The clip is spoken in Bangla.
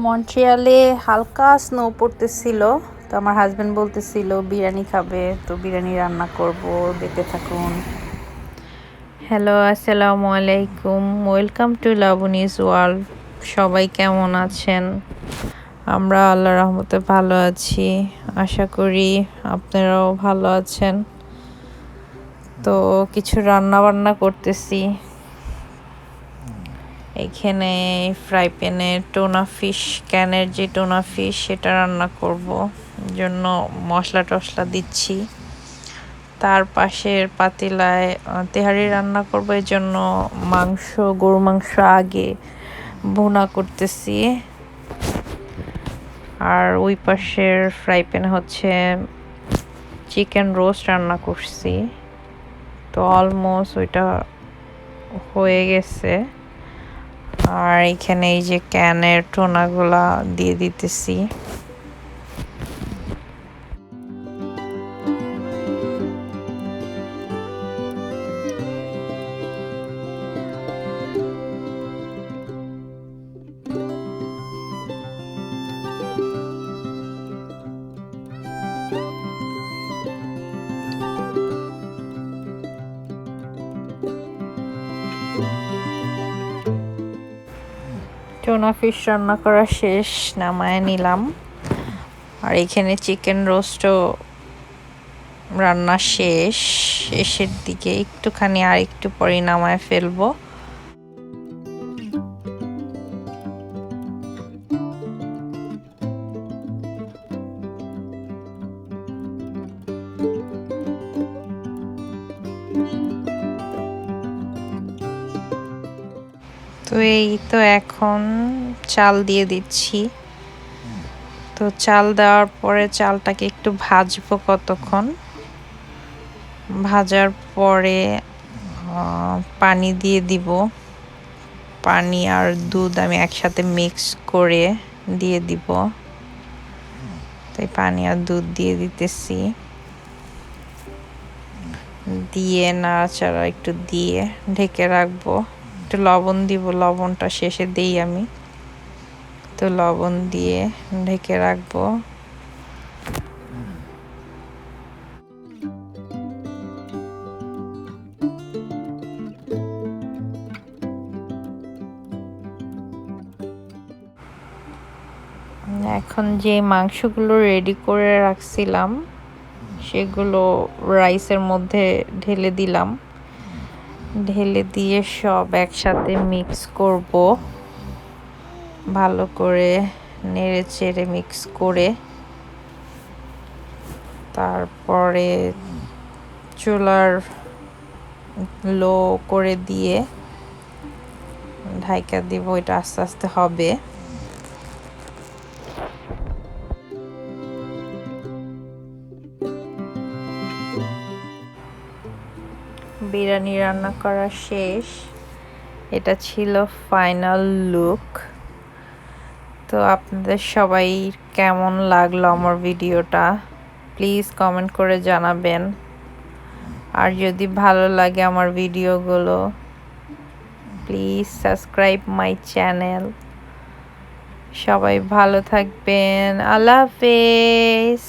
মন্ট্রিয়ালে হালকা স্নো পড়তেছিল, তো আমার হাজব্যান্ড বলতেছিল বিরিয়ানি খাবে, তো বিরিয়ানি রান্না করব, দেখতে থাকুন। হ্যালো, আসসালামু আলাইকুম, ওয়েলকাম টু লাবণীস ওয়ার্ল্ড। সবাই কেমন আছেন? আমরা আল্লাহর রহমতে ভালো আছি, আশা করি আপনারাও ভালো আছেন। তো কিছু রান্না বান্না করতেছি। এখানে ফ্রাই প্যানে টোনা ফিশ, ক্যানের যে টোনা ফিশ সেটা রান্না করব, জন্য মশলা টশলা দিচ্ছি। তার পাশের পাতিলায় তেহারি রান্না করব, এই জন্য গরু মাংস আগে ভুনা করতেছি। আর ওই পাশের ফ্রাই প্যানে হচ্ছে চিকেন রোস্ট রান্না করছি, তো অলমোস্ট ওইটা হয়ে গেছে। আর এখানে এই যে ক্যানের টোনাগুলা দিয়ে দিতেছি। টোনা ফিশ রান্না করা শেষ, নামায় নিলাম। আর এখানে চিকেন রোস্টও রান্না শেষ, শেষের দিকে একটুখানি, আর একটু পরে নামায় ফেলবো। তো এই তো এখন চাল দিয়ে দিচ্ছি। তো চাল দেওয়ার পরে চালটাকে একটু ভাজবো কতক্ষণ। ভাজার পরে পানি দিয়ে দিব। পানি আর দুধ আমি একসাথে মিক্স করে দিয়ে দিব। তাই পানি আর দুধ দিয়ে দিতেছি, দিয়ে নাড়াচাড়া একটু দিয়ে ঢেকে রাখবো। একটু লবণ দিব, লবণটা শেষে দিই আমি, তো লবণ দিয়ে ঢেকে রাখবো। এখন যে মাংসগুলো রেডি করে রাখছিলাম সেগুলো রাইসের মধ্যে ঢেলে দিলাম। ঢেলে দিয়ে সব একসাথে মিক্স করব, ভালো করে নেড়ে চেড়ে মিক্স করে। তারপরে চুলার লো করে দিয়ে ঢাইকা দিব, এটা আস্তে আস্তে হবে। বিরিয়ানি রান্না করা শেষ, এটা ছিল ফাইনাল লুক। তো আপনাদের সবাই কেমন লাগলো আমার ভিডিওটা, প্লিজ কমেন্ট করে জানাবেন। আর যদি ভালো লাগে আমার ভিডিওগুলো, প্লিজ সাবস্ক্রাইব মাই চ্যানেল। সবাই ভালো থাকবেন, আল্লাহ হাফেজ।